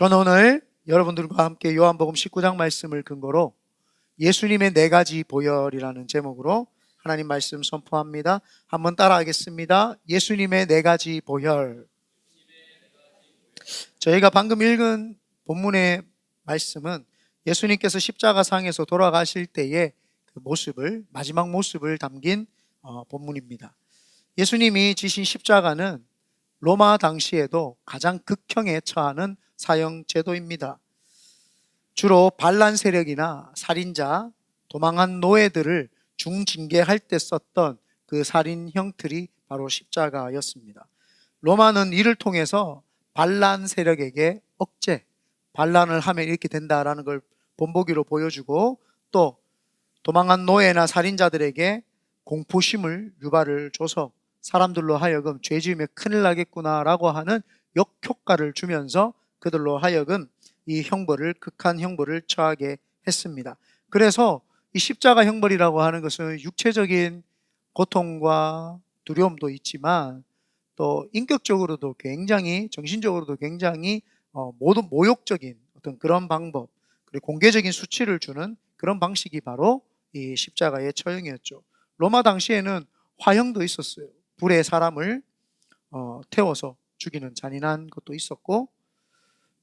저는 오늘 여러분들과 함께 요한복음 19장 말씀을 근거로 예수님의 네 가지 보혈이라는 제목으로 하나님 말씀 선포합니다. 한번 따라하겠습니다. 예수님의 네 가지 보혈. 저희가 방금 읽은 본문의 말씀은 예수님께서 십자가상에서 돌아가실 때의 그 모습을, 마지막 모습을 담긴 본문입니다. 예수님이 지신 십자가는 로마 당시에도 가장 극형에 처하는 사형 제도입니다. 주로 반란 세력이나 살인자, 도망한 노예들을 중징계할 때 썼던 그 살인형 틀이 바로 십자가였습니다. 로마는 이를 통해서 반란 세력에게 억제, 반란을 하면 이렇게 된다라는 걸 본보기로 보여주고, 또 도망한 노예나 살인자들에게 공포심을 유발을 줘서 사람들로 하여금 죄 지으면 큰일 나겠구나라고 하는 역효과를 주면서 그들로 하여금 이 형벌을, 극한 형벌을 처하게 했습니다. 그래서 이 십자가 형벌이라고 하는 것은 육체적인 고통과 두려움도 있지만 또 인격적으로도 굉장히, 정신적으로도 굉장히 모든 모욕적인 어떤 그런 방법, 그리고 공개적인 수치를 주는 그런 방식이 바로 이 십자가의 처형이었죠. 로마 당시에는 화형도 있었어요. 불에 사람을 태워서 죽이는 잔인한 것도 있었고,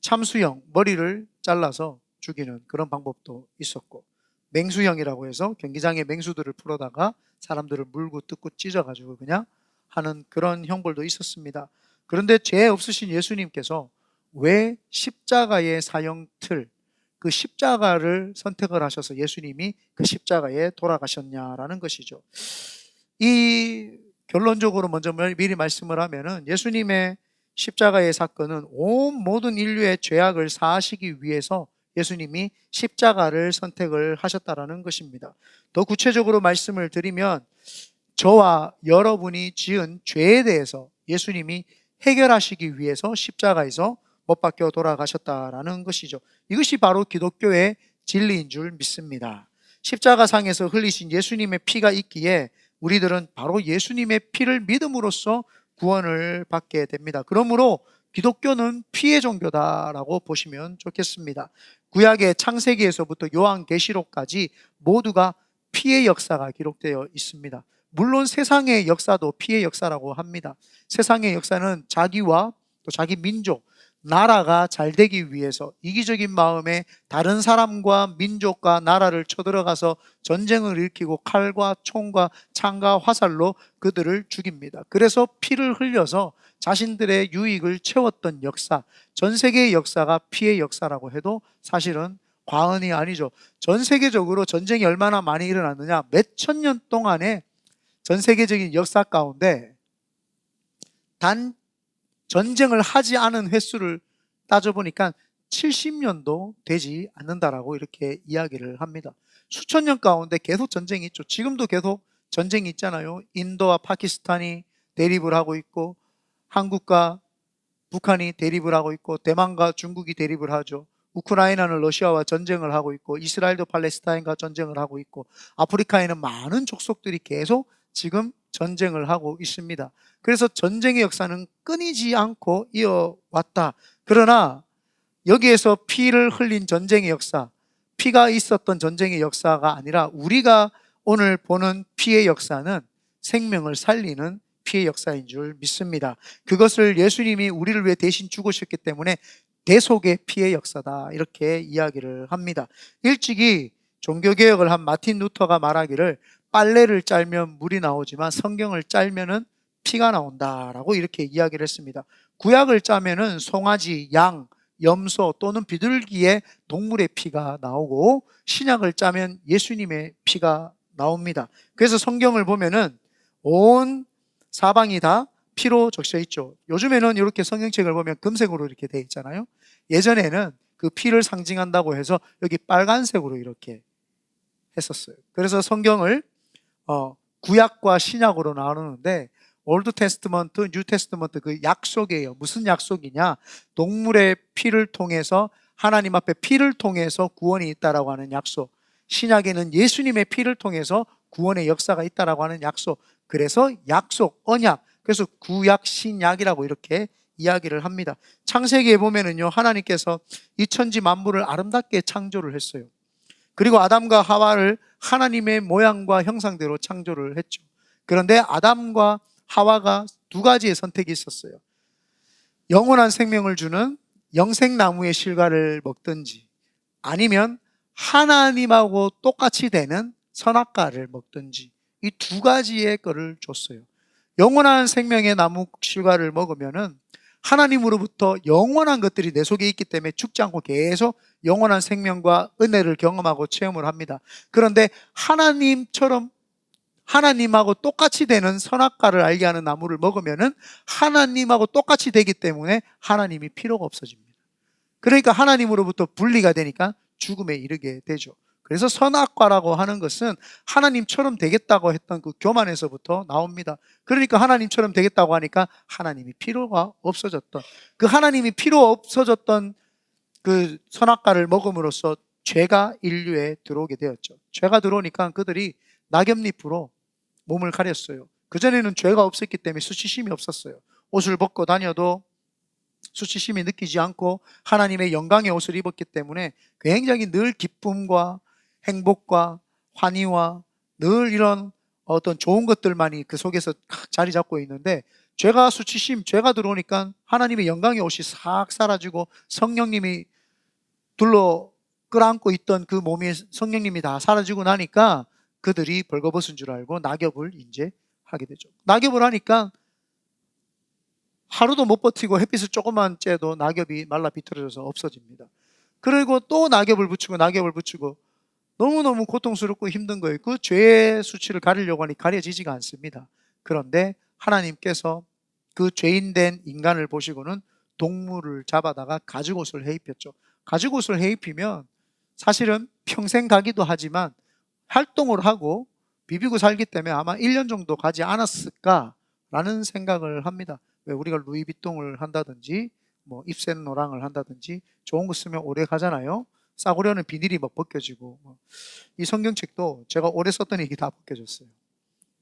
참수형, 머리를 잘라서 죽이는 그런 방법도 있었고, 맹수형이라고 해서 경기장에 맹수들을 풀어다가 사람들을 물고 뜯고 찢어가지고 그냥 하는 그런 형벌도 있었습니다. 그런데 죄 없으신 예수님께서 왜 십자가의 사형 틀, 그 십자가를 선택을 하셔서 예수님이 그 십자가에 돌아가셨냐라는 것이죠. 이 결론적으로 먼저 미리 말씀을 하면은 예수님의 십자가의 사건은 온 모든 인류의 죄악을 사하시기 위해서 예수님이 십자가를 선택을 하셨다라는 것입니다. 더 구체적으로 말씀을 드리면 저와 여러분이 지은 죄에 대해서 예수님이 해결하시기 위해서 십자가에서 못 박혀 돌아가셨다라는 것이죠. 이것이 바로 기독교의 진리인 줄 믿습니다. 십자가상에서 흘리신 예수님의 피가 있기에 우리들은 바로 예수님의 피를 믿음으로써 구원을 받게 됩니다. 그러므로 기독교는 피의 종교다라고 보시면 좋겠습니다. 구약의 창세기에서부터 요한계시록까지 모두가 피의 역사가 기록되어 있습니다. 물론 세상의 역사도 피의 역사라고 합니다. 세상의 역사는 자기와 또 자기 민족, 나라가 잘 되기 위해서 이기적인 마음에 다른 사람과 민족과 나라를 쳐들어가서 전쟁을 일으키고 칼과 총과 창과 화살로 그들을 죽입니다. 그래서 피를 흘려서 자신들의 유익을 채웠던 역사, 전 세계의 역사가 피의 역사라고 해도 사실은 과언이 아니죠. 전 세계적으로 전쟁이 얼마나 많이 일어났느냐, 몇천 년 동안의 전 세계적인 역사 가운데 단 전쟁을 하지 않은 횟수를 따져보니까 70년도 되지 않는다라고 이렇게 이야기를 합니다. 수천 년 가운데 계속 전쟁이 있죠. 지금도 계속 전쟁이 있잖아요. 인도와 파키스탄이 대립을 하고 있고, 한국과 북한이 대립을 하고 있고, 대만과 중국이 대립을 하죠. 우크라이나는 러시아와 전쟁을 하고 있고, 이스라엘도 팔레스타인과 전쟁을 하고 있고, 아프리카에는 많은 족속들이 계속 지금 전쟁을 하고 있습니다. 그래서 전쟁의 역사는 끊이지 않고 이어왔다. 그러나 여기에서 피를 흘린 전쟁의 역사, 피가 있었던 전쟁의 역사가 아니라 우리가 오늘 보는 피의 역사는 생명을 살리는 피의 역사인 줄 믿습니다. 그것을 예수님이 우리를 위해 대신 죽으셨기 때문에 대속의 피의 역사다, 이렇게 이야기를 합니다. 일찍이 종교개혁을 한 마틴 루터가 말하기를 빨래를 짤면 물이 나오지만 성경을 짤면은 피가 나온다라고 이렇게 이야기를 했습니다. 구약을 짜면은 송아지, 양, 염소 또는 비둘기의 동물의 피가 나오고, 신약을 짜면 예수님의 피가 나옵니다. 그래서 성경을 보면은 온 사방이 다 피로 적셔 있죠. 요즘에는 이렇게 성경책을 보면 금색으로 이렇게 돼 있잖아요. 예전에는 그 피를 상징한다고 해서 여기 빨간색으로 이렇게 했었어요. 그래서 성경을 구약과 신약으로 나누는데, 올드 테스트먼트, 뉴 테스트먼트, 그 약속이에요. 무슨 약속이냐? 동물의 피를 통해서, 하나님 앞에 피를 통해서 구원이 있다라고 하는 약속. 신약에는 예수님의 피를 통해서 구원의 역사가 있다라고 하는 약속. 그래서 약속, 언약. 그래서 구약, 신약이라고 이렇게 이야기를 합니다. 창세기에 보면은요, 하나님께서 이 천지 만물을 아름답게 창조를 했어요. 그리고 아담과 하와를 하나님의 모양과 형상대로 창조를 했죠. 그런데 아담과 하와가 두 가지의 선택이 있었어요. 영원한 생명을 주는 영생나무의 실과를 먹든지, 아니면 하나님하고 똑같이 되는 선악과를 먹든지, 이 두 가지의 거를 줬어요. 영원한 생명의 나무 실과를 먹으면은 하나님으로부터 영원한 것들이 내 속에 있기 때문에 죽지 않고 계속 영원한 생명과 은혜를 경험하고 체험을 합니다. 그런데 하나님하고 똑같이 되는 선악과를 알게 하는 나무를 먹으면은 하나님하고 똑같이 되기 때문에 하나님이 필요가 없어집니다. 그러니까 하나님으로부터 분리가 되니까 죽음에 이르게 되죠. 그래서 선악과라고 하는 것은 하나님처럼 되겠다고 했던 그 교만에서부터 나옵니다. 그러니까 하나님처럼 되겠다고 하니까 하나님이 필요가 없어졌던, 그 하나님이 필요 없어졌던 그 선악과를 먹음으로써 죄가 인류에 들어오게 되었죠. 죄가 들어오니까 그들이 낙엽잎으로 몸을 가렸어요. 그전에는 죄가 없었기 때문에 수치심이 없었어요. 옷을 벗고 다녀도 수치심이 느끼지 않고 하나님의 영광의 옷을 입었기 때문에 굉장히 늘 기쁨과 행복과 환희와 늘 이런 어떤 좋은 것들만이 그 속에서 자리 잡고 있는데, 죄가 들어오니까 하나님의 영광의 옷이 싹 사라지고 성령님이 둘러 끌어안고 있던 그 몸에 성령님이 다 사라지고 나니까 그들이 벌거벗은 줄 알고 낙엽을 이제 하게 되죠. 낙엽을 하니까 하루도 못 버티고 햇빛을 조금만 쬐도 낙엽이 말라 비틀어져서 없어집니다. 그리고 또 낙엽을 붙이고 너무너무 고통스럽고 힘든 거예요. 그 죄의 수치를 가리려고 하니 가려지지가 않습니다. 그런데 하나님께서 그 죄인된 인간을 보시고는 동물을 잡아다가 가죽옷을 해입혔죠. 가죽옷을 해입히면 사실은 평생 가기도 하지만 활동을 하고 비비고 살기 때문에 아마 1년 정도 가지 않았을까라는 생각을 합니다. 왜 우리가 루이비통을 한다든지 뭐 입센노랑을 한다든지 좋은 거 쓰면 오래 가잖아요. 싸구려는 비닐이 막 벗겨지고, 이 성경책도 제가 오래 썼던 얘기 다 벗겨졌어요.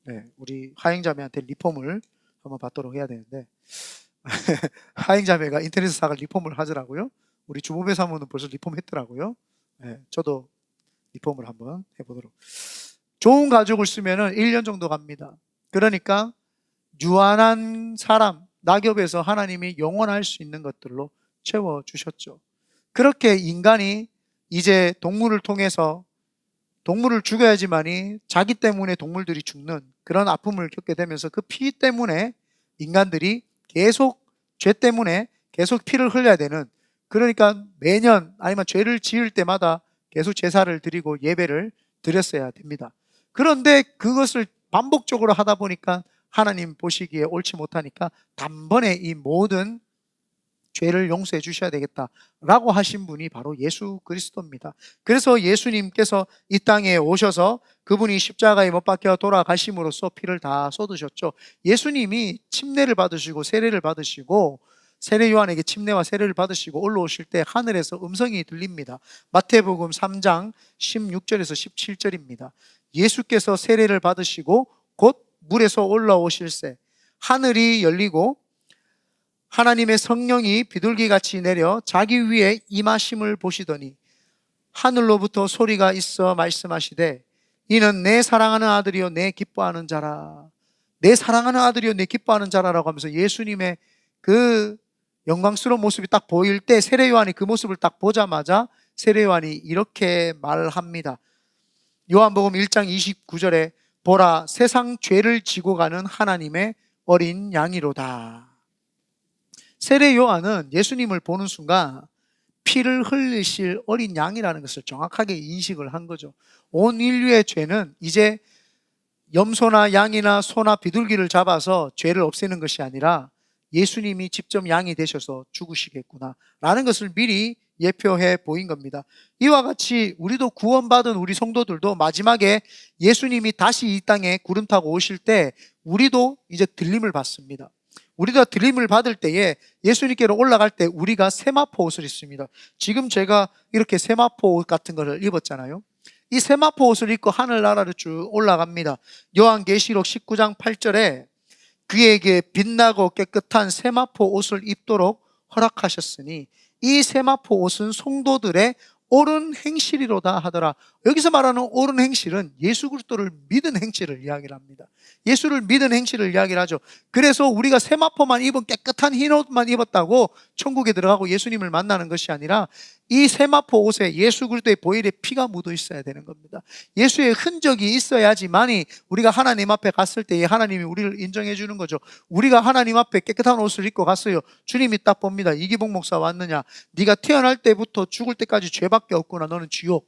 네, 우리 하행자매한테 리폼을 한번 받도록 해야 되는데 하행자매가 인터넷 사가 리폼을 하더라고요. 우리 주부배 사모는 벌써 리폼했더라고요. 네, 저도 리폼을 한번 해보도록. 좋은 가죽을 쓰면은 1년 정도 갑니다. 그러니까 유한한 사람, 낙엽에서 하나님이 영원할 수 있는 것들로 채워주셨죠. 그렇게 인간이 이제 동물을 통해서 동물을 죽여야지만이 자기 때문에 동물들이 죽는 그런 아픔을 겪게 되면서 그 피 때문에 인간들이 계속 죄 때문에 계속 피를 흘려야 되는, 그러니까 매년 아니면 죄를 지을 때마다 계속 제사를 드리고 예배를 드렸어야 됩니다. 그런데 그것을 반복적으로 하다 보니까 하나님 보시기에 옳지 못하니까 단번에 이 모든 죄를 용서해 주셔야 되겠다라고 하신 분이 바로 예수 그리스도입니다. 그래서 예수님께서 이 땅에 오셔서 그분이 십자가에 못 박혀 돌아가심으로써 피를 다 쏟으셨죠. 예수님이 침례를 받으시고 세례를 받으시고 세례 요한에게 침례와 세례를 받으시고 올라오실 때 하늘에서 음성이 들립니다. 마태복음 3장 16절에서 17절입니다. 예수께서 세례를 받으시고 곧 물에서 올라오실새 하늘이 열리고 하나님의 성령이 비둘기같이 내려 자기 위에 임하심을 보시더니 하늘로부터 소리가 있어 말씀하시되 이는 내 사랑하는 아들이요 내 기뻐하는 자라. 내 사랑하는 아들이요 내 기뻐하는 자라라고 하면서 예수님의 그 영광스러운 모습이 딱 보일 때 세례 요한이 그 모습을 딱 보자마자 세례 요한이 이렇게 말합니다. 요한복음 1장 29절에 보라 세상 죄를 지고 가는 하나님의 어린 양이로다. 세례 요한은 예수님을 보는 순간 피를 흘리실 어린 양이라는 것을 정확하게 인식을 한 거죠. 온 인류의 죄는 이제 염소나 양이나 소나 비둘기를 잡아서 죄를 없애는 것이 아니라 예수님이 직접 양이 되셔서 죽으시겠구나 라는 것을 미리 예표해 보인 겁니다. 이와 같이 우리도 구원받은 우리 성도들도 마지막에 예수님이 다시 이 땅에 구름 타고 오실 때 우리도 이제 들림을 받습니다. 우리가 들림을 받을 때에 예수님께로 올라갈 때 우리가 세마포 옷을 입습니다. 지금 제가 이렇게 세마포 옷 같은 거를 입었잖아요. 이 세마포 옷을 입고 하늘나라를 쭉 올라갑니다. 요한계시록 19장 8절에 그에게 빛나고 깨끗한 세마포 옷을 입도록 허락하셨으니 이 세마포 옷은 성도들의 옳은 행실이로다 하더라. 여기서 말하는 옳은 행실은 예수 그리스도를 믿은 행실을 이야기를 합니다. 예수를 믿은 행실을 이야기를 하죠. 그래서 우리가 세마포만 입은 깨끗한 흰 옷만 입었다고 천국에 들어가고 예수님을 만나는 것이 아니라 이 세마포 옷에 예수 그리스도의 보혈의 피가 묻어 있어야 되는 겁니다. 예수의 흔적이 있어야지만이 우리가 하나님 앞에 갔을 때에 하나님이 우리를 인정해 주는 거죠. 우리가 하나님 앞에 깨끗한 옷을 입고 갔어요. 주님이 딱 봅니다. 이기복 목사 왔느냐? 네가 태어날 때부터 죽을 때까지 죄밖에 없구나. 너는 지옥.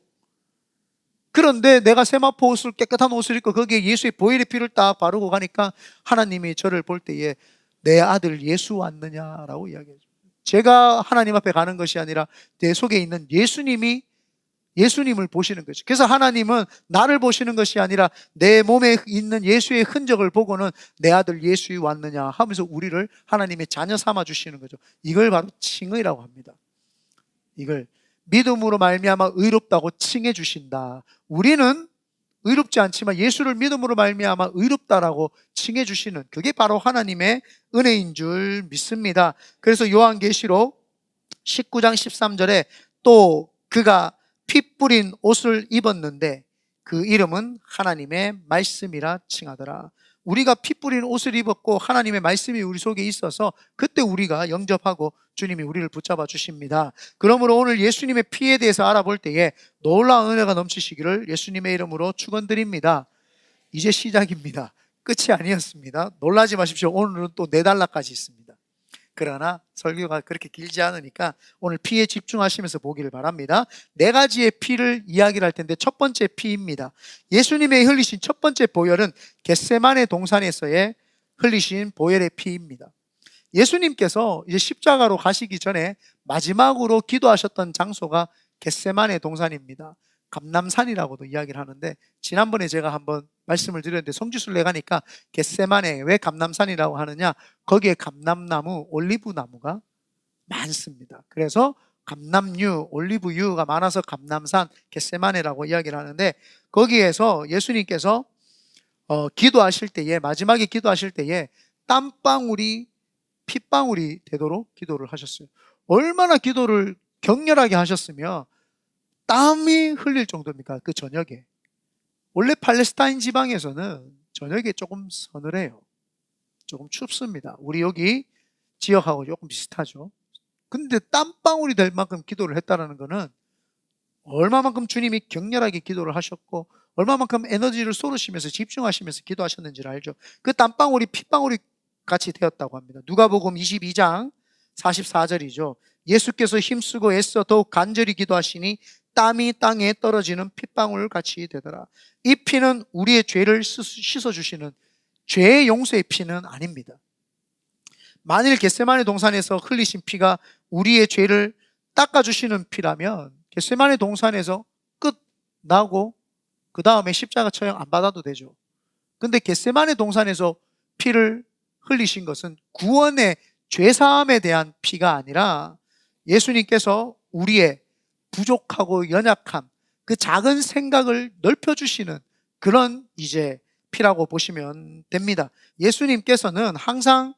그런데 내가 세마포 옷을 깨끗한 옷을 입고 거기에 예수의 보혈의 피를 딱 바르고 가니까 하나님이 저를 볼 때에 내 아들 예수 왔느냐라고 이야기해요. 제가 하나님 앞에 가는 것이 아니라 내 속에 있는 예수님을 보시는 거죠. 그래서 하나님은 나를 보시는 것이 아니라 내 몸에 있는 예수의 흔적을 보고는 내 아들 예수이 왔느냐 하면서 우리를 하나님의 자녀 삼아 주시는 거죠. 이걸 바로 칭의라고 합니다. 이걸 믿음으로 말미암아 의롭다고 칭해 주신다. 우리는 의롭지 않지만 예수를 믿음으로 말미암아 의롭다라고 칭해 주시는, 그게 바로 하나님의 은혜인 줄 믿습니다. 그래서 요한계시록 19장 13절에 또 그가 피 뿌린 옷을 입었는데 그 이름은 하나님의 말씀이라 칭하더라. 우리가 피 뿌린 옷을 입었고 하나님의 말씀이 우리 속에 있어서 그때 우리가 영접하고 주님이 우리를 붙잡아 주십니다. 그러므로 오늘 예수님의 피에 대해서 알아볼 때에 놀라운 은혜가 넘치시기를 예수님의 이름으로 축원드립니다. 이제 시작입니다. 끝이 아니었습니다. 놀라지 마십시오. 오늘은 또 4단락까지 있습니다. 그러나 설교가 그렇게 길지 않으니까 오늘 피에 집중하시면서 보기를 바랍니다. 4가지의 피를 이야기를 할 텐데 첫 번째 피입니다. 예수님의 흘리신 첫 번째 보혈은 겟세마네 동산에서의 흘리신 보혈의 피입니다. 예수님께서 이제 십자가로 가시기 전에 마지막으로 기도하셨던 장소가 겟세마네 동산입니다. 감람산이라고도 이야기를 하는데 지난번에 제가 한번 말씀을 드렸는데 성지순례 가니까 겟세마네 왜 감람산이라고 하느냐, 거기에 감람나무, 올리브나무가 많습니다. 그래서 감람유, 올리브유가 많아서 감람산, 겟세마네라고 이야기를 하는데 거기에서 예수님께서 기도하실 때에, 마지막에 기도하실 때에 땀방울이 핏방울이 되도록 기도를 하셨어요. 얼마나 기도를 격렬하게 하셨으면 땀이 흘릴 정도입니까? 그 저녁에. 원래 팔레스타인 지방에서는 저녁에 조금 서늘해요. 조금 춥습니다. 우리 여기 지역하고 조금 비슷하죠. 근데 땀방울이 될 만큼 기도를 했다는 것은 얼마만큼 주님이 격렬하게 기도를 하셨고 얼마만큼 에너지를 쏟으시면서 집중하시면서 기도하셨는지를 알죠. 그 땀방울이 핏방울이 같이 되었다고 합니다. 누가복음 22장 44절이죠. 예수께서 힘쓰고 애써 더욱 간절히 기도하시니 땀이 땅에 떨어지는 핏방울 같이 되더라. 이 피는 우리의 죄를 씻어주시는 죄의 용서의 피는 아닙니다. 만일 겟세마네 동산에서 흘리신 피가 우리의 죄를 닦아주시는 피라면 겟세마네 동산에서 끝나고 그 다음에 십자가 처형 안 받아도 되죠. 근데 겟세마네 동산에서 피를 흘리신 것은 구원의 죄사함에 대한 피가 아니라 예수님께서 우리의 부족하고 연약함, 그 작은 생각을 넓혀주시는 그런 이제 피라고 보시면 됩니다. 예수님께서는 항상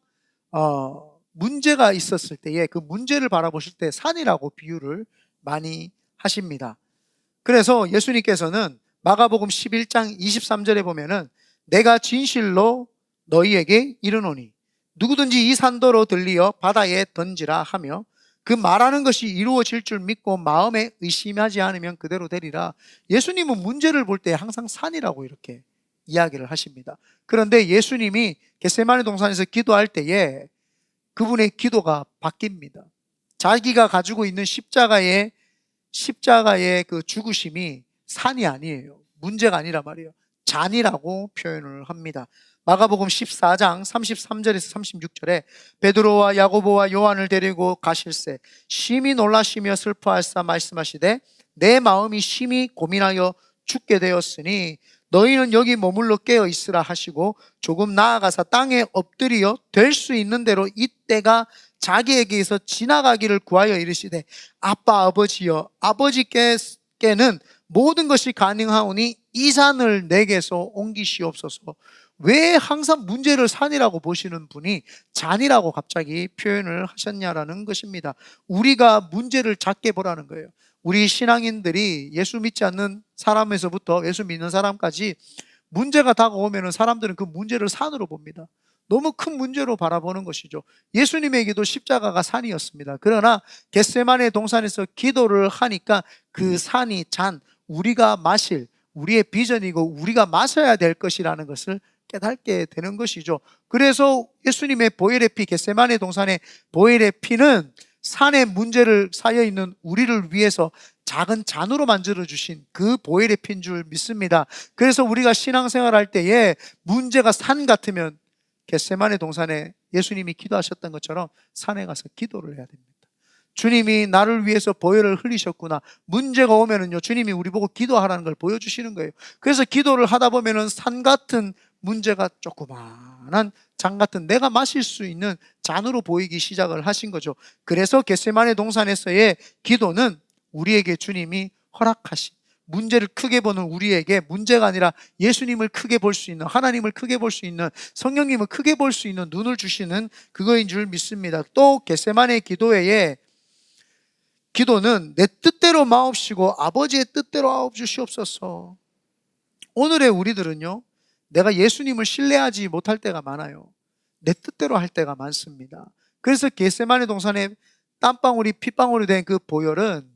문제가 있었을 때에 그 문제를 바라보실 때 산이라고 비유를 많이 하십니다. 그래서 예수님께서는 마가복음 11장 23절에 보면은 내가 진실로 너희에게 이르노니 누구든지 이 산더러 들리어 바다에 던지라 하며 그 말하는 것이 이루어질 줄 믿고 마음에 의심하지 않으면 그대로 되리라. 예수님은 문제를 볼 때 항상 산이라고 이렇게 이야기를 하십니다. 그런데 예수님이 겟세마네 동산에서 기도할 때에 그분의 기도가 바뀝니다. 자기가 가지고 있는 십자가의 그 죽으심이 산이 아니에요. 문제가 아니라 말이에요. 잔이라고 표현을 합니다. 마가복음 14장 33절에서 36절에 베드로와 야고보와 요한을 데리고 가실새 심히 놀라시며 슬퍼하사 말씀하시되 내 마음이 심히 고민하여 죽게 되었으니 너희는 여기 머물러 깨어 있으라 하시고 조금 나아가사 땅에 엎드려 될 수 있는 대로 이때가 자기에게서 지나가기를 구하여 이르시되 아빠 아버지여 아버지께는 모든 것이 가능하오니 이 산을 내게서 옮기시옵소서. 왜 항상 문제를 산이라고 보시는 분이 잔이라고 갑자기 표현을 하셨냐라는 것입니다. 우리가 문제를 작게 보라는 거예요. 우리 신앙인들이 예수 믿지 않는 사람에서부터 예수 믿는 사람까지 문제가 다가오면 사람들은 그 문제를 산으로 봅니다. 너무 큰 문제로 바라보는 것이죠. 예수님에게도 십자가가 산이었습니다. 그러나 겟세마네 동산에서 기도를 하니까 그 산이 잔, 우리가 마실, 우리의 비전이고 우리가 마셔야 될 것이라는 것을 깨닫게 되는 것이죠. 그래서 예수님의 보혈의 피, 겟세마네 동산의 보혈의 피는 산의 문제를 쌓여 있는 우리를 위해서 작은 잔으로 만들어 주신 그 보혈의 피인 줄 믿습니다. 그래서 우리가 신앙생활 할 때에 문제가 산 같으면 겟세마네 동산에 예수님이 기도하셨던 것처럼 산에 가서 기도를 해야 됩니다. 주님이 나를 위해서 보혈을 흘리셨구나. 문제가 오면은요, 주님이 우리 보고 기도하라는 걸 보여주시는 거예요. 그래서 기도를 하다 보면은 산 같은 문제가 조그마한 잔 같은 내가 마실 수 있는 잔으로 보이기 시작을 하신 거죠. 그래서 겟세마네 동산에서의 기도는 우리에게 주님이 허락하신, 문제를 크게 보는 우리에게 문제가 아니라 예수님을 크게 볼 수 있는, 하나님을 크게 볼 수 있는, 성령님을 크게 볼 수 있는 눈을 주시는 그거인 줄 믿습니다. 또 겟세마네 기도는 내 뜻대로 마옵시고 아버지의 뜻대로 하옵주시옵소서. 오늘의 우리들은요, 내가 예수님을 신뢰하지 못할 때가 많아요. 내 뜻대로 할 때가 많습니다. 그래서 겟세마네 동산에 땀방울이 핏방울이 된 그 보혈은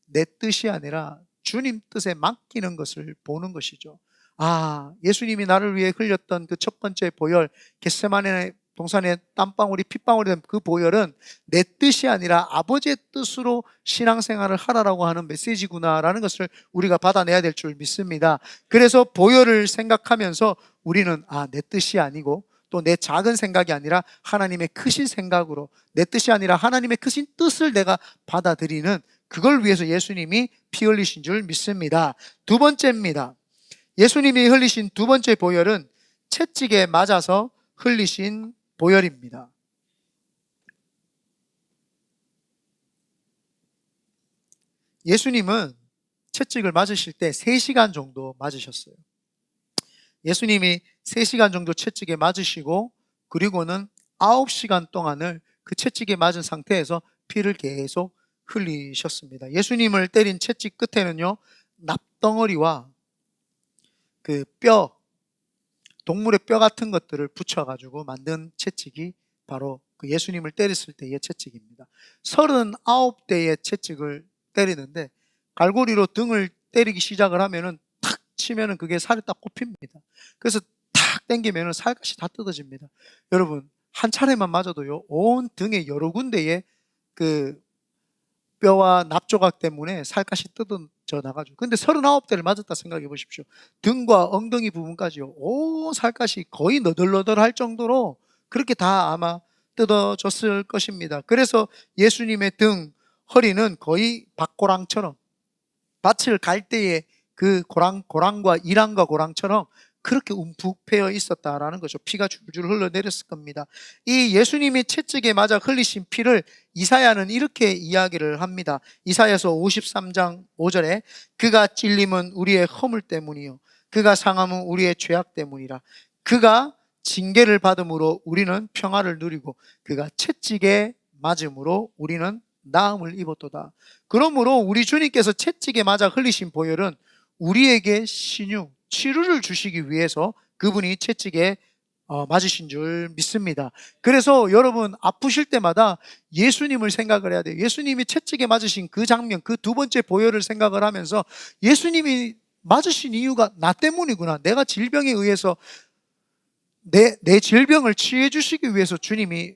내 뜻이 아니라 주님 뜻에 맡기는 것을 보는 것이죠. 예수님이 나를 위해 흘렸던 그 첫 번째 보혈, 겟세마네 동산에 땀방울이 핏방울이 된 그 보혈은 내 뜻이 아니라 아버지의 뜻으로 신앙생활을 하라라고 하는 메시지구나라는 것을 우리가 받아내야 될 줄 믿습니다. 그래서 보혈을 생각하면서 우리는 내 뜻이 아니고 또 내 작은 생각이 아니라 하나님의 크신 생각으로, 내 뜻이 아니라 하나님의 크신 뜻을 내가 받아들이는, 그걸 위해서 예수님이 피 흘리신 줄 믿습니다. 두 번째입니다. 예수님이 흘리신 두 번째 보혈은 채찍에 맞아서 흘리신 보혈입니다. 예수님은 채찍을 맞으실 때 3시간 정도 맞으셨어요. 예수님이 3시간 정도 채찍에 맞으시고 그리고는 9시간 동안을 그 채찍에 맞은 상태에서 피를 계속 흘리셨습니다. 예수님을 때린 채찍 끝에는요, 납덩어리와 그 뼈, 동물의 뼈 같은 것들을 붙여가지고 만든 채찍이 바로 그 예수님을 때렸을 때의 채찍입니다. 39대의 채찍을 때리는데 갈고리로 등을 때리기 시작을 하면은 탁 치면은 그게 살이 딱 꼽힙니다. 그래서 탁 당기면은 살갗이 다 뜯어집니다. 여러분, 한 차례만 맞아도요, 온 등의 여러 군데에 그 뼈와 납조각 때문에 살갗이 뜯어져 나가죠. 근데 39대를 맞았다 생각해 보십시오. 등과 엉덩이 부분까지요, 온 살갗이 거의 너덜너덜할 정도로 그렇게 다 아마 뜯어졌을 것입니다. 그래서 예수님의 등, 허리는 거의 밭고랑처럼, 밭을 갈 때의 그 고랑과 이랑과 고랑처럼 그렇게 움푹 패여 있었다라는 거죠. 피가 줄줄 흘러내렸을 겁니다. 이 예수님이 채찍에 맞아 흘리신 피를 이사야는 이렇게 이야기를 합니다. 이사야서 53장 5절에 그가 찔림은 우리의 허물 때문이요 그가 상함은 우리의 죄악 때문이라. 그가 징계를 받음으로 우리는 평화를 누리고 그가 채찍에 맞음으로 우리는 나음을 입었도다. 그러므로 우리 주님께서 채찍에 맞아 흘리신 보혈은 우리에게 신유, 치료를 주시기 위해서 그분이 채찍에 맞으신 줄 믿습니다. 그래서 여러분, 아프실 때마다 예수님을 생각을 해야 돼요. 예수님이 채찍에 맞으신 그 장면, 그 두 번째 보혈을 생각을 하면서 예수님이 맞으신 이유가 나 때문이구나. 내가 질병에 의해서 내 질병을 치유해 주시기 위해서 주님이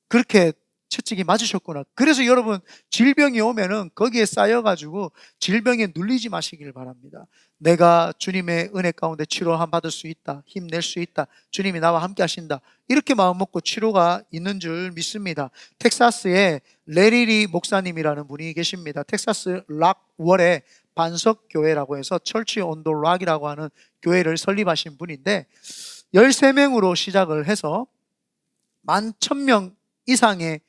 그렇게 채찍이 맞으셨구나. 그래서 여러분, 질병이 오면은 거기에 쌓여가지고 질병에 눌리지 마시길 바랍니다. 내가 주님의 은혜 가운데 치료 받을 수 있다, 힘낼 수 있다, 주님이 나와 함께 하신다, 이렇게 마음 먹고 치료가 있는 줄 믿습니다. 텍사스에 레리리 목사님이라는 분이 계십니다. 텍사스 락월의 반석교회라고 해서 철치 온도 락이라고 하는 교회를 설립하신 분인데 13명으로 시작을 해서 11,000명 이상의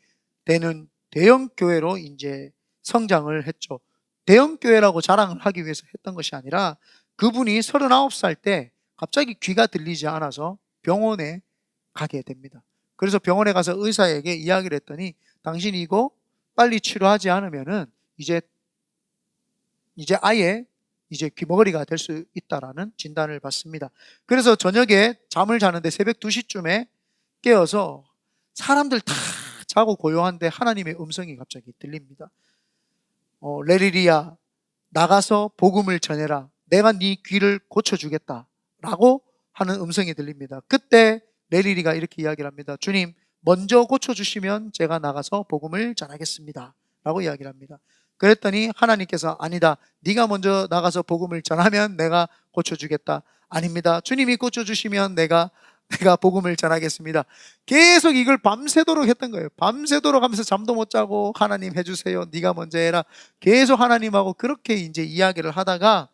되는 대형 교회로 이제 성장을 했죠. 대형 교회라고 자랑을 하기 위해서 했던 것이 아니라 그분이 39살 때 갑자기 귀가 들리지 않아서 병원에 가게 됩니다. 그래서 병원에 가서 의사에게 이야기를 했더니 당신이 이거 빨리 치료하지 않으면은 이제 아예 귀머거리가 될 수 있다라는 진단을 받습니다. 그래서 저녁에 잠을 자는데 새벽 2시쯤에 깨어서 사람들 다 자고 고요한데 하나님의 음성이 갑자기 들립니다. 레리리야, 나가서 복음을 전해라. 내가 네 귀를 고쳐주겠다 라고 하는 음성이 들립니다. 그때 레리리가 이렇게 이야기를 합니다. 주님, 먼저 고쳐주시면 제가 나가서 복음을 전하겠습니다 라고 이야기를 합니다. 그랬더니 하나님께서 아니다, 네가 먼저 나가서 복음을 전하면 내가 고쳐주겠다. 아닙니다, 주님이 고쳐주시면 내가 복음을 전하겠습니다. 계속 이걸 밤새도록 했던 거예요. 밤새도록 하면서 잠도 못 자고 하나님 해주세요, 네가 먼저 해라, 계속 하나님하고 그렇게 이제 이야기를 하다가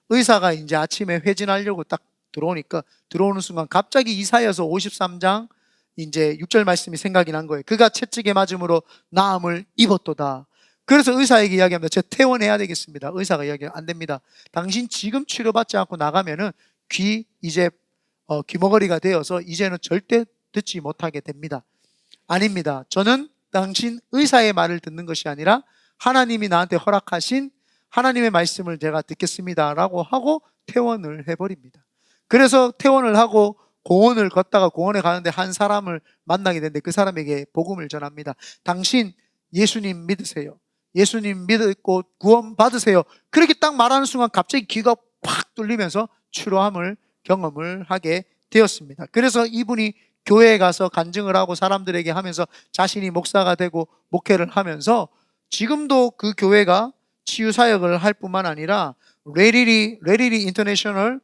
의사가 이제 아침에 회진하려고 딱 들어오니까, 들어오는 순간 갑자기 이사야서 53장 이제 6절 말씀이 생각이 난 거예요. 그가 채찍에 맞음으로 나음을 입었도다. 그래서 의사에게 이야기합니다. 저 퇴원해야 되겠습니다. 의사가 이야기해요. 안 됩니다. 당신 지금 치료받지 않고 나가면은 귀 이제 귀머거리가 되어서 이제는 절대 듣지 못하게 됩니다. 아닙니다. 저는 당신 의사의 말을 듣는 것이 아니라 하나님이 나한테 허락하신 하나님의 말씀을 제가 듣겠습니다 라고 하고 퇴원을 해버립니다. 그래서 퇴원을 하고 공원을 걷다가 공원에 가는데 한 사람을 만나게 되는데 그 사람에게 복음을 전합니다. 당신 예수님 믿으세요. 예수님 믿고 구원 받으세요. 그렇게 딱 말하는 순간 갑자기 귀가 팍 뚫리면서 치료함을 경험을 하게 되었습니다. 그래서 이분이 교회에 가서 간증을 하고 사람들에게 하면서 자신이 목사가 되고 목회를 하면서 지금도 그 교회가 치유 사역을 할 뿐만 아니라 레리리 인터내셔널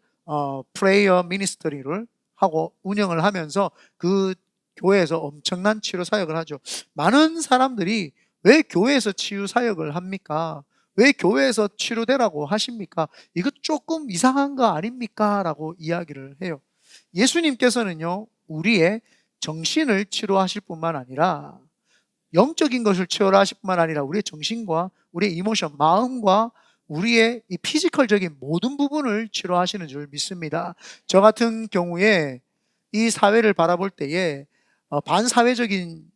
프레이어 미니스터리를 하고 운영을 하면서 그 교회에서 엄청난 치료 사역을 하죠. 많은 사람들이 왜 교회에서 치유 사역을 합니까? 왜 교회에서 치료되라고 하십니까? 이거 조금 이상한 거 아닙니까? 라고 이야기를 해요. 예수님께서는요, 우리의 정신을 치료하실 뿐만 아니라 영적인 것을 치료하실 뿐만 아니라 우리의 정신과 우리의 이모션, 마음과 우리의 이 피지컬적인 모든 부분을 치료하시는 줄 믿습니다. 저 같은 경우에 이 사회를 바라볼 때에 반사회적인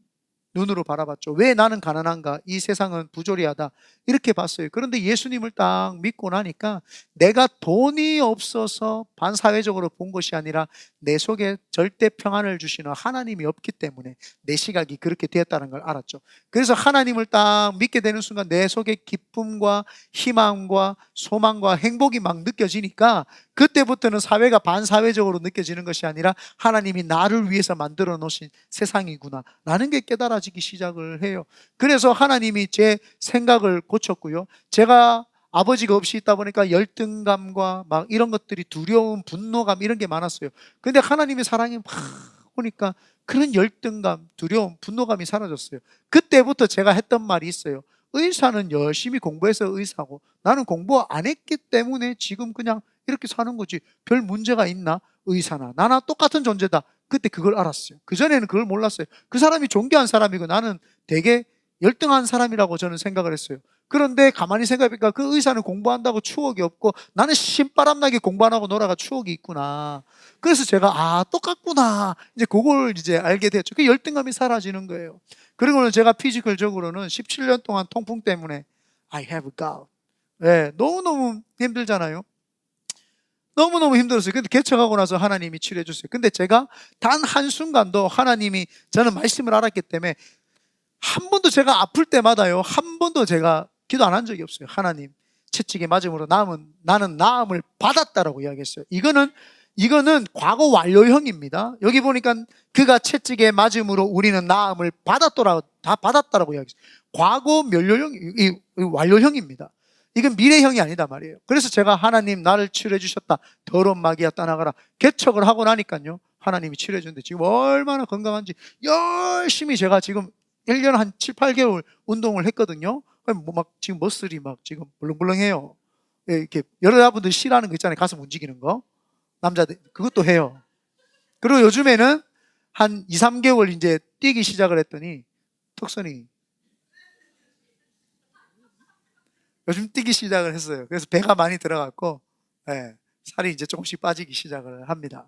눈으로 바라봤죠. 왜 나는 가난한가? 이 세상은 부조리하다. 이렇게 봤어요. 그런데 예수님을 딱 믿고 나니까 내가 돈이 없어서 반사회적으로 본 것이 아니라 내 속에 절대 평안을 주시는 하나님이 없기 때문에 내 시각이 그렇게 되었다는 걸 알았죠. 그래서 하나님을 딱 믿게 되는 순간 내 속에 기쁨과 희망과 소망과 행복이 막 느껴지니까 그때부터는 사회가 반사회적으로 느껴지는 것이 아니라 하나님이 나를 위해서 만들어 놓으신 세상이구나 라는 게 깨달아지기 시작을 해요. 그래서 하나님이 제 생각을 고쳤고요. 제가 아버지가 없이 있다 보니까 열등감과 막 이런 것들이 두려움, 분노감 이런 게 많았어요. 근데 하나님의 사랑이 막 오니까 그런 열등감, 두려움, 분노감이 사라졌어요. 그때부터 제가 했던 말이 있어요. 의사는 열심히 공부해서 의사고 나는 공부 안 했기 때문에 지금 그냥 이렇게 사는 거지 별 문제가 있나? 의사나 나나 똑같은 존재다. 그때 그걸 알았어요. 그전에는 그걸 몰랐어요. 그 사람이 존귀한 사람이고 나는 되게 열등한 사람이라고 저는 생각을 했어요. 그런데 가만히 생각해보니까 그 의사는 공부한다고 추억이 없고 나는 신바람나게 공부 안 하고 놀아가 추억이 있구나. 그래서 제가 똑같구나 이제 그걸 이제 알게 됐죠. 그 열등감이 사라지는 거예요. 그리고는 제가 피지컬적으로는 17년 동안 통풍 때문에 I have gout. 네, 너무너무 힘들잖아요. 너무너무 힘들었어요. 근데 개척하고 나서 하나님이 치료해 줬어요. 근데 제가 단 한순간도 하나님이, 저는 말씀을 알았기 때문에 한 번도 제가 아플 때마다요, 한 번도 제가 기도 안 한 적이 없어요. 하나님, 채찍에 맞음으로 나는 나음을 받았다라고 이야기했어요. 이거는 과거 완료형입니다. 여기 보니까 그가 채찍에 맞음으로 우리는 나음을 다 받았다라고 이야기했어요. 과거 완료형입니다. 이건 미래형이 아니다 말이에요. 그래서 제가 하나님 나를 치료해 주셨다. 더러운 마귀야 떠나가라. 개척을 하고 나니까요, 하나님이 치료해 주는데 지금 얼마나 건강한지 열심히 제가 지금 1년 한 7, 8개월 운동을 했거든요. 지금 머슬이 막 지금 물렁물렁해요. 이렇게 여러분들 싫어하는 거 있잖아요. 가슴 움직이는 거. 남자들 그것도 해요. 그리고 요즘에는 한 2, 3개월 이제 뛰기 시작을 했더니 턱선이 요즘 뛰기 시작을 했어요. 그래서 배가 많이 들어갔고, 살이 이제 조금씩 빠지기 시작을 합니다.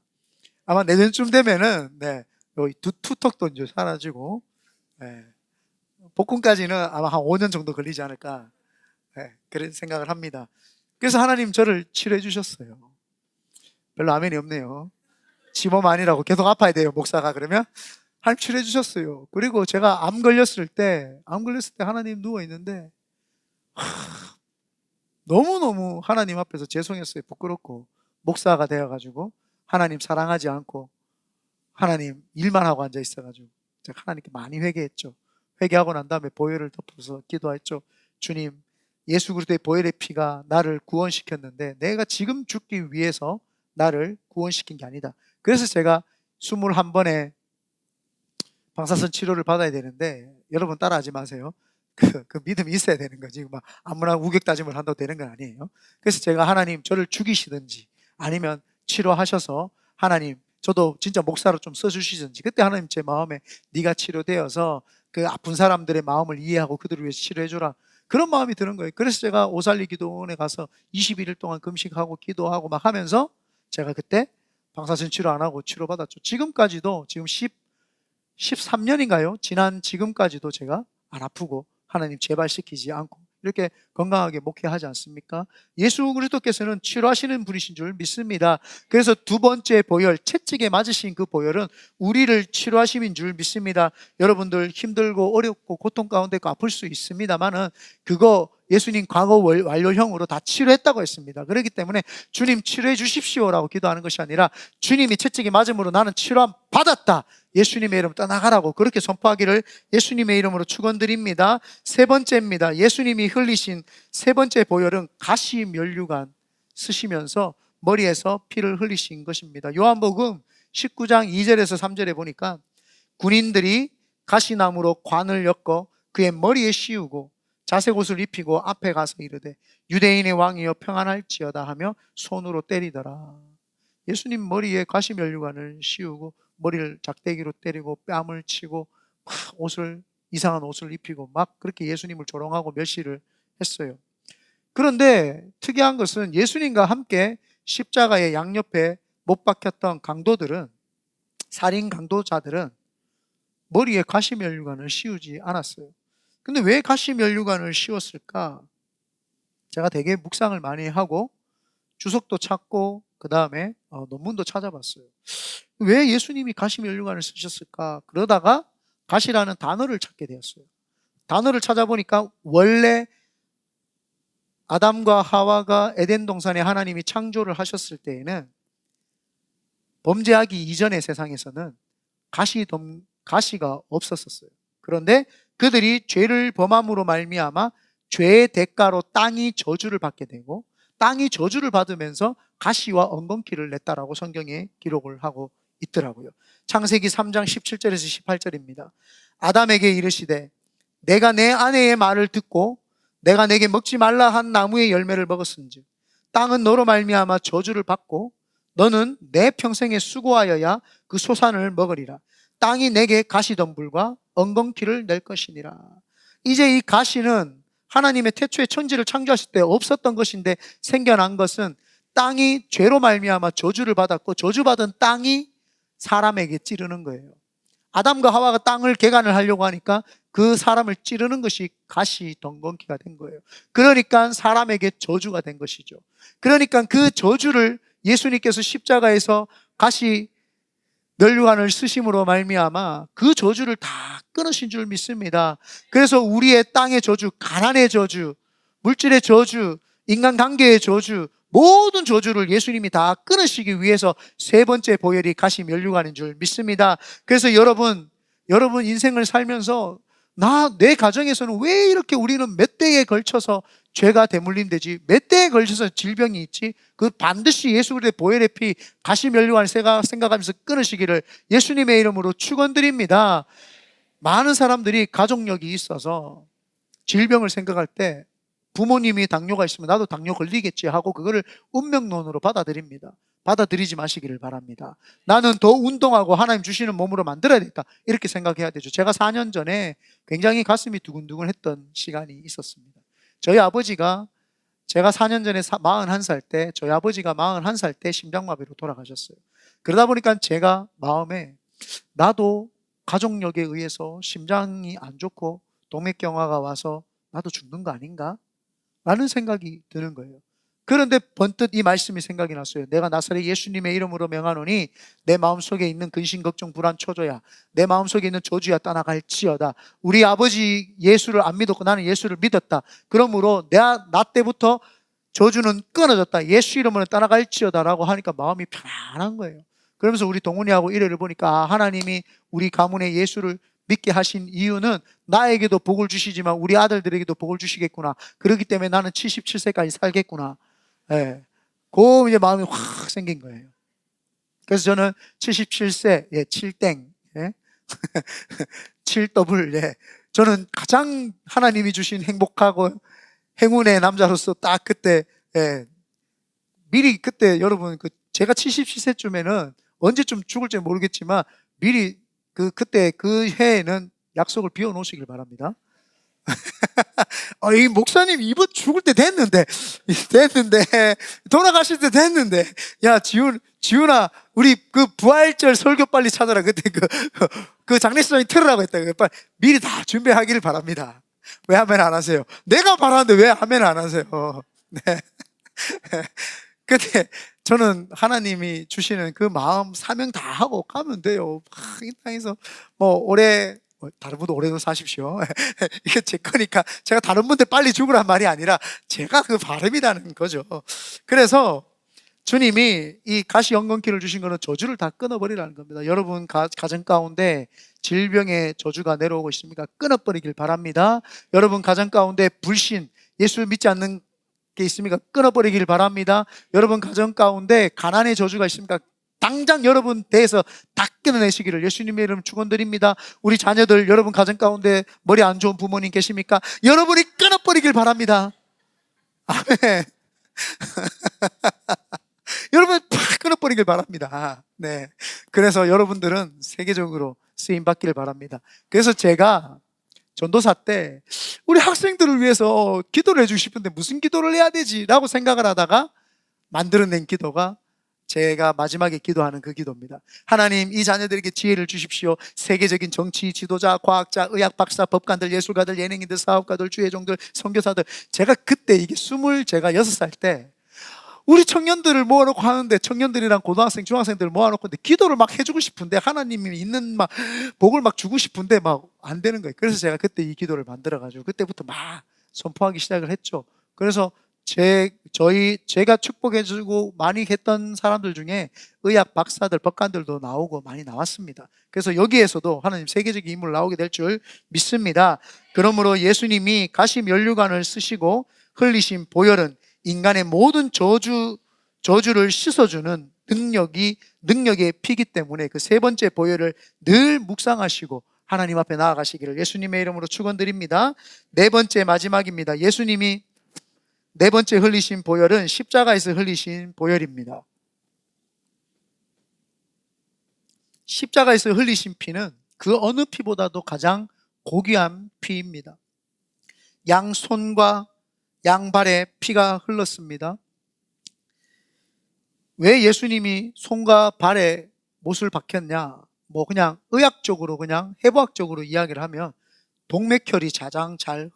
아마 내년쯤 되면은 여기 투턱도 이제 사라지고 복권까지는 아마 한 5년 정도 걸리지 않을까 그런 생각을 합니다. 그래서 하나님 저를 치료해 주셨어요. 별로 아멘이 없네요. 지몸 아니라고 계속 아파야 돼요, 목사가. 그러면 하나님 치료해 주셨어요. 그리고 제가 암 걸렸을 때 하나님 누워 있는데 너무너무 하나님 앞에서 죄송했어요. 부끄럽고 목사가 되어가지고 하나님 사랑하지 않고 하나님 일만 하고 앉아 있어가지고 제가 하나님께 많이 회개했죠. 회개하고 난 다음에 보혈을 덮어서 기도했죠. 주님, 예수 그리스도의 보혈의 피가 나를 구원시켰는데 내가 지금 죽기 위해서 나를 구원시킨 게 아니다. 그래서 제가 21번의 방사선 치료를 받아야 되는데, 여러분 따라하지 마세요. 그 믿음이 있어야 되는 거지. 막 아무나 우격다짐을 한다고 되는 건 아니에요. 그래서 제가 하나님 저를 죽이시든지 아니면 치료하셔서 하나님 저도 진짜 목사로 좀 써주시든지, 그때 하나님 제 마음에 네가 치료되어서 그 아픈 사람들의 마음을 이해하고 그들을 위해서 치료해줘라, 그런 마음이 드는 거예요. 그래서 제가 오살리 기도원에 가서 21일 동안 금식하고 기도하고 막 하면서 제가 그때 방사선 치료 안 하고 치료받았죠. 지금까지도 지금 13년인가요? 지난 지금까지도 제가 안 아프고 하나님 재발시키지 않고 이렇게 건강하게 목회하지 않습니까? 예수 그리스도께서는 치료하시는 분이신 줄 믿습니다. 그래서 두 번째 보혈, 채찍에 맞으신 그 보혈은 우리를 치료하심인 줄 믿습니다. 여러분들 힘들고 어렵고 고통 가운데 아플 수 있습니다만은 그거 예수님 과거 완료형으로 다 치료했다고 했습니다. 그렇기 때문에 주님 치료해 주십시오라고 기도하는 것이 아니라 주님이 채찍에 맞음으로 나는 치료함 받았다, 예수님의 이름 떠나가라고 그렇게 선포하기를 예수님의 이름으로 축원드립니다. 세 번째입니다. 예수님이 흘리신 세 번째 보혈은 가시면류관 쓰시면서 머리에서 피를 흘리신 것입니다. 요한복음 19장 2절에서 3절에 보니까 군인들이 가시나무로 관을 엮어 그의 머리에 씌우고 자색 옷을 입히고 앞에 가서 이르되 유대인의 왕이여 평안할지어다 하며 손으로 때리더라. 예수님 머리에 가시면류관을 씌우고 머리를 작대기로 때리고 뺨을 치고 막 이상한 옷을 입히고 막 그렇게 예수님을 조롱하고 멸시를 했어요. 그런데 특이한 것은 예수님과 함께 십자가의 양옆에 못 박혔던 강도들은, 살인 강도자들은 머리에 가시면류관을 씌우지 않았어요. 근데 왜 가시면류관을 씌웠을까? 제가 되게 묵상을 많이 하고 주석도 찾고 그 다음에 논문도 찾아봤어요. 왜 예수님이 가시면류관을 쓰셨을까? 그러다가 가시라는 단어를 찾게 되었어요. 단어를 찾아보니까 원래 아담과 하와가 에덴 동산에 하나님이 창조를 하셨을 때에는 범죄하기 이전의 세상에서는 가시가 없었어요. 그런데 그들이 죄를 범함으로 말미암아 죄의 대가로 땅이 저주를 받게 되고 땅이 저주를 받으면서 가시와 엉겅퀴를 냈다라고 성경에 기록을 하고 있더라고요. 창세기 3장 17절에서 18절입니다. 아담에게 이르시되 내가 내 아내의 말을 듣고 내가 내게 먹지 말라 한 나무의 열매를 먹었은즉 땅은 너로 말미암아 저주를 받고 너는 내 평생에 수고하여야 그 소산을 먹으리라. 땅이 내게 가시덤불과 엉겅퀴를 낼 것이니라. 이제 이 가시는 하나님의 태초에 천지를 창조하실 때 없었던 것인데 생겨난 것은 땅이 죄로 말미암아 저주를 받았고 저주받은 땅이 사람에게 찌르는 거예요. 아담과 하와가 땅을 개간을 하려고 하니까 그 사람을 찌르는 것이 가시 덩겅퀴가 된 거예요. 그러니까 사람에게 저주가 된 것이죠. 그러니까 그 저주를 예수님께서 십자가에서 가시 면류관을 쓰심으로 말미암아 그 저주를 다 끊으신 줄 믿습니다. 그래서 우리의 땅의 저주, 가난의 저주, 물질의 저주, 인간관계의 저주, 모든 저주를 예수님이 다 끊으시기 위해서 세 번째 보혈이 가시 면류관인 줄 믿습니다. 그래서 여러분 인생을 살면서 내 가정에서는 왜 이렇게 우리는 몇 대에 걸쳐서 죄가 대물림되지? 몇 대에 걸쳐서 질병이 있지? 그 반드시 예수 그리스도의 보혈의 피 가시 면류관을 생각하면서 끊으시기를 예수님의 이름으로 축원드립니다. 많은 사람들이 가족력이 있어서 질병을 생각할 때 부모님이 당뇨가 있으면 나도 당뇨 걸리겠지 하고 그거를 운명론으로 받아들입니다. 받아들이지 마시기를 바랍니다. 나는 더 운동하고 하나님 주시는 몸으로 만들어야겠다, 이렇게 생각해야 되죠. 제가 4년 전에 굉장히 가슴이 두근두근했던 시간이 있었습니다. 저희 아버지가 제가 4년 전에 41살 때 저희 아버지가 41살 때 심장마비로 돌아가셨어요. 그러다 보니까 제가 마음에 나도 가족력에 의해서 심장이 안 좋고 동맥경화가 와서 나도 죽는 거 아닌가? 라는 생각이 드는 거예요. 그런데 번뜩 이 말씀이 생각이 났어요. 내가 나사렛 예수님의 이름으로 명하노니 내 마음속에 있는 근심 걱정 불안 초조야, 내 마음속에 있는 저주야 떠나갈지어다. 우리 아버지 예수를 안 믿었고 나는 예수를 믿었다. 그러므로 나 때부터 저주는 끊어졌다. 예수 이름으로 떠나갈지어다 라고 하니까 마음이 편안한 거예요. 그러면서 우리 동훈이하고 일회를 보니까 하나님이 우리 가문에 예수를 믿게 하신 이유는 나에게도 복을 주시지만 우리 아들들에게도 복을 주시겠구나. 그렇기 때문에 나는 77세까지 살겠구나. 예. 그 이제 마음이 확 생긴 거예요. 그래서 저는 77세, 예, 7땡, 예. 7더블, 예. 저는 가장 하나님이 주신 행복하고 행운의 남자로서 딱 그때, 예. 미리 그때 여러분, 제가 77세쯤에는 언제쯤 죽을지 모르겠지만 미리 그때 그 해에는 약속을 비워 놓으시길 바랍니다. 이 목사님 이번 죽을 때 됐는데 돌아가실 때 됐는데 야 지훈아 우리 그 부활절 설교 빨리 찾아라. 그때 그 장례식장에 틀으라고 했다. 빨리 미리 다 준비하기를 바랍니다. 왜 하면 안 하세요? 내가 바라는데 왜 하면 안 하세요? 네. 근데 저는 하나님이 주시는 그 마음 사명 다 하고 가면 돼요. 이 땅에서 올해 다른 분도 오래도 사십시오. 이게 제 거니까 제가 다른 분들 빨리 죽으란 말이 아니라 제가 그 바람이라는 거죠. 그래서 주님이 이 가시 영건키를 주신 거는 저주를 다 끊어버리라는 겁니다. 여러분 가정 가운데 질병의 저주가 내려오고 있습니까? 끊어버리길 바랍니다. 여러분 가정 가운데 불신, 예수를 믿지 않는 게 있습니까? 끊어버리길 바랍니다. 여러분 가정 가운데 가난의 저주가 있습니까? 당장 여러분 대해서 다 끊어내시기를 예수님의 이름 축원드립니다. 우리 자녀들, 여러분 가정 가운데 머리 안 좋은 부모님 계십니까? 여러분이 끊어버리길 바랍니다. 아멘. 여러분 팍 끊어버리길 바랍니다. 네. 그래서 여러분들은 세계적으로 쓰임 받기를 바랍니다. 그래서 제가 전도사 때 우리 학생들을 위해서 기도를 해주고 싶은데 무슨 기도를 해야 되지? 라고 생각을 하다가 만들어낸 기도가 제가 마지막에 기도하는 그 기도입니다. 하나님, 이 자녀들에게 지혜를 주십시오. 세계적인 정치, 지도자, 과학자, 의학 박사, 법관들, 예술가들, 예능인들, 사업가들, 주혜종들, 선교사들. 제가 그때 이게 26살 때 우리 청년들을 모아놓고 하는데, 청년들이랑 고등학생, 중학생들을 모아놓고 근데 기도를 막 해주고 싶은데 하나님이 있는 막 복을 막 주고 싶은데 막 안 되는 거예요. 그래서 제가 그때 이 기도를 만들어가지고 그때부터 막 선포하기 시작을 했죠. 그래서 제가 축복해주고 많이 했던 사람들 중에 의학 박사들, 법관들도 나오고 많이 나왔습니다. 그래서 여기에서도 하나님 세계적인 인물 나오게 될 줄 믿습니다. 그러므로 예수님이 가시 면류관을 쓰시고 흘리신 보혈은 인간의 모든 저주를 씻어주는 능력의 피기 때문에 그 세 번째 보혈을 늘 묵상하시고 하나님 앞에 나아가시기를 예수님의 이름으로 축원드립니다. 네 번째 마지막입니다. 예수님이 네 번째 흘리신 보혈은 십자가에서 흘리신 보혈입니다. 십자가에서 흘리신 피는 그 어느 피보다도 가장 고귀한 피입니다. 양손과 양발에 피가 흘렀습니다. 왜 예수님이 손과 발에 못을 박혔냐? 그냥 의학적으로, 그냥 해부학적으로 이야기를 하면 동맥혈이 가장 잘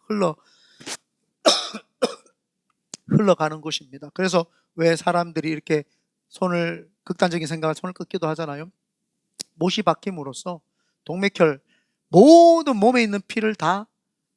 흘러가는 곳입니다. 그래서 왜 사람들이 이렇게 극단적인 생각을 손을 끊기도 하잖아요. 못이 박힘으로써 동맥혈, 모든 몸에 있는 피를 다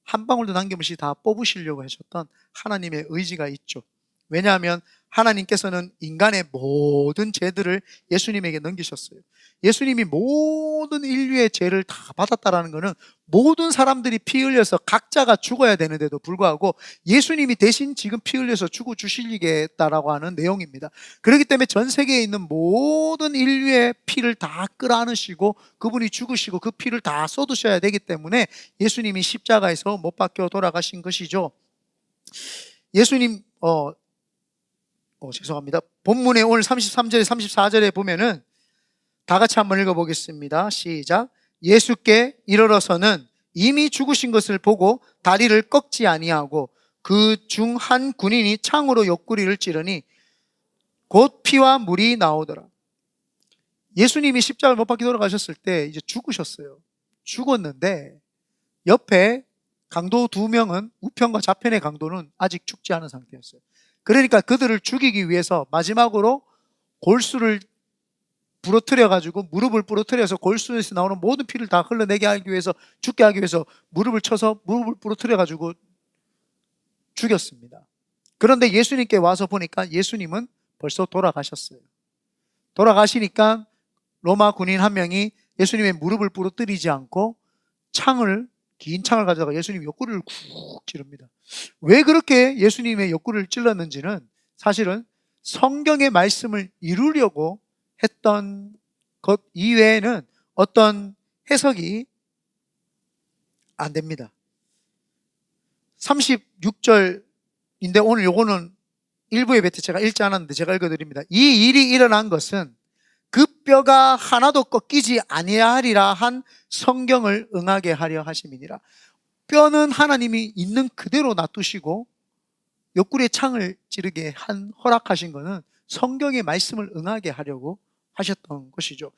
한 방울도 남김없이 다 뽑으시려고 하셨던 하나님의 의지가 있죠. 왜냐하면 하나님께서는 인간의 모든 죄들을 예수님에게 넘기셨어요. 예수님이 모든 인류의 죄를 다 받았다라는 것은 모든 사람들이 피 흘려서 각자가 죽어야 되는데도 불구하고 예수님이 대신 지금 피 흘려서 죽어주시겠다라고 하는 내용입니다. 그렇기 때문에 전 세계에 있는 모든 인류의 피를 다 끌어안으시고 그분이 죽으시고 그 피를 다 쏟으셔야 되기 때문에 예수님이 십자가에서 못 박혀 돌아가신 것이죠. 예수님 죄송합니다. 본문에 오늘 33절에 34절에 보면은 다 같이 한번 읽어보겠습니다. 시작. 예수께 이르러서는 이미 죽으신 것을 보고 다리를 꺾지 아니하고 그 중 한 군인이 창으로 옆구리를 찌르니 곧 피와 물이 나오더라. 예수님이 십자가를 못 박혀 돌아가셨을 때 이제 죽으셨어요. 죽었는데 옆에 강도 2명은, 우편과 좌편의 강도는 아직 죽지 않은 상태였어요. 그러니까 그들을 죽이기 위해서 마지막으로 골수를 부러뜨려가지고, 무릎을 부러뜨려서 골수에서 나오는 모든 피를 다 흘러내게 하기 위해서, 죽게 하기 위해서 무릎을 쳐서 무릎을 부러뜨려가지고 죽였습니다. 그런데 예수님께 와서 보니까 예수님은 벌써 돌아가셨어요. 돌아가시니까 로마 군인 한 명이 예수님의 무릎을 부러뜨리지 않고 긴 창을 가져다가 예수님 옆구리를 쿡 찌릅니다. 왜 그렇게 예수님의 옆구리를 찔렀는지는 사실은 성경의 말씀을 이루려고 했던 것 이외에는 어떤 해석이 안 됩니다. 36절인데 오늘 요거는 일부의 베트 제가 읽지 않았는데 제가 읽어드립니다. 이 일이 일어난 것은 그 뼈가 하나도 꺾이지 아니하리라 한 성경을 응하게 하려 하심이니라. 뼈는 하나님이 있는 그대로 놔두시고 옆구리에 창을 찌르게 허락하신 것은 성경의 말씀을 응하게 하려고 하셨던 것이죠.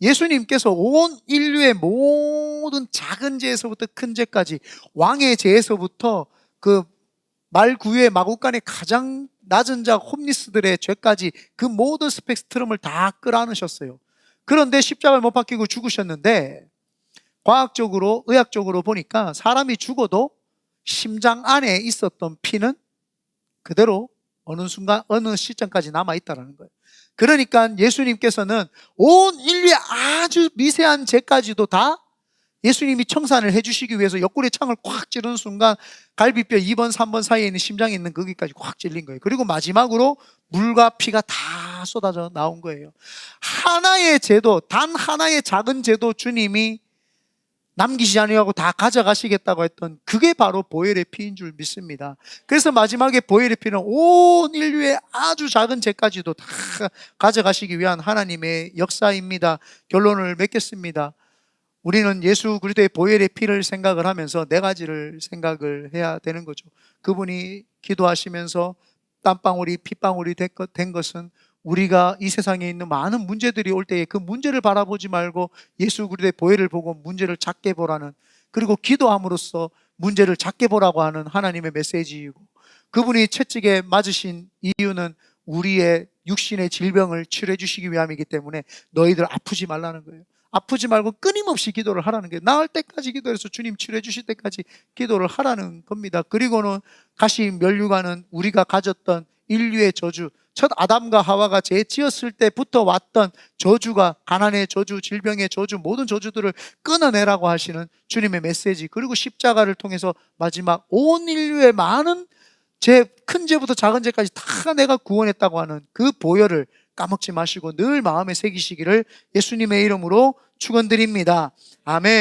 예수님께서 온 인류의 모든 작은 죄에서부터 큰 죄까지, 왕의 죄에서부터 그 말구유의 마구간의 가장 낮은 자 홈리스들의 죄까지 그 모든 스펙트럼을 다 끌어안으셨어요. 그런데 십자가를 못 박히고 죽으셨는데 과학적으로, 의학적으로 보니까 사람이 죽어도 심장 안에 있었던 피는 그대로 어느 순간, 어느 시점까지 남아있다는 거예요. 그러니까 예수님께서는 온 인류의 아주 미세한 죄까지도 다 예수님이 청산을 해주시기 위해서 옆구리에 창을 꽉 찌르는 순간 갈비뼈 2번, 3번 사이에 있는 심장에 있는 거기까지 꽉 찔린 거예요. 그리고 마지막으로 물과 피가 다 쏟아져 나온 거예요. 하나의 죄도, 단 하나의 작은 죄도 주님이 남기시지 아니하고 다 가져가시겠다고 했던 그게 바로 보혈의 피인 줄 믿습니다. 그래서 마지막에 보혈의 피는 온 인류의 아주 작은 죄까지도 다 가져가시기 위한 하나님의 역사입니다. 결론을 맺겠습니다. 우리는 예수 그리스도의 보혈의 피를 생각을 하면서 네 가지를 생각을 해야 되는 거죠. 그분이 기도하시면서 땀방울이 핏방울이 된 것은 우리가 이 세상에 있는 많은 문제들이 올 때에 그 문제를 바라보지 말고 예수 그리스도의 보혈을 보고 문제를 작게 보라는, 그리고 기도함으로써 문제를 작게 보라고 하는 하나님의 메시지이고, 그분이 채찍에 맞으신 이유는 우리의 육신의 질병을 치료해 주시기 위함이기 때문에 너희들 아프지 말라는 거예요. 아프지 말고 끊임없이 기도를 하라는 게, 나을 때까지 기도해서 주님 치료해 주실 때까지 기도를 하라는 겁니다. 그리고는 가시 면류관은 우리가 가졌던 인류의 저주, 첫 아담과 하와가 죄 지었을 때부터 왔던 저주가, 가난의 저주, 질병의 저주, 모든 저주들을 끊어내라고 하시는 주님의 메시지, 그리고 십자가를 통해서 마지막 온 인류의 많은 죄, 큰 죄부터 작은 죄까지 다 내가 구원했다고 하는 그 보혈을 까먹지 마시고 늘 마음에 새기시기를 예수님의 이름으로 축원드립니다. 아멘.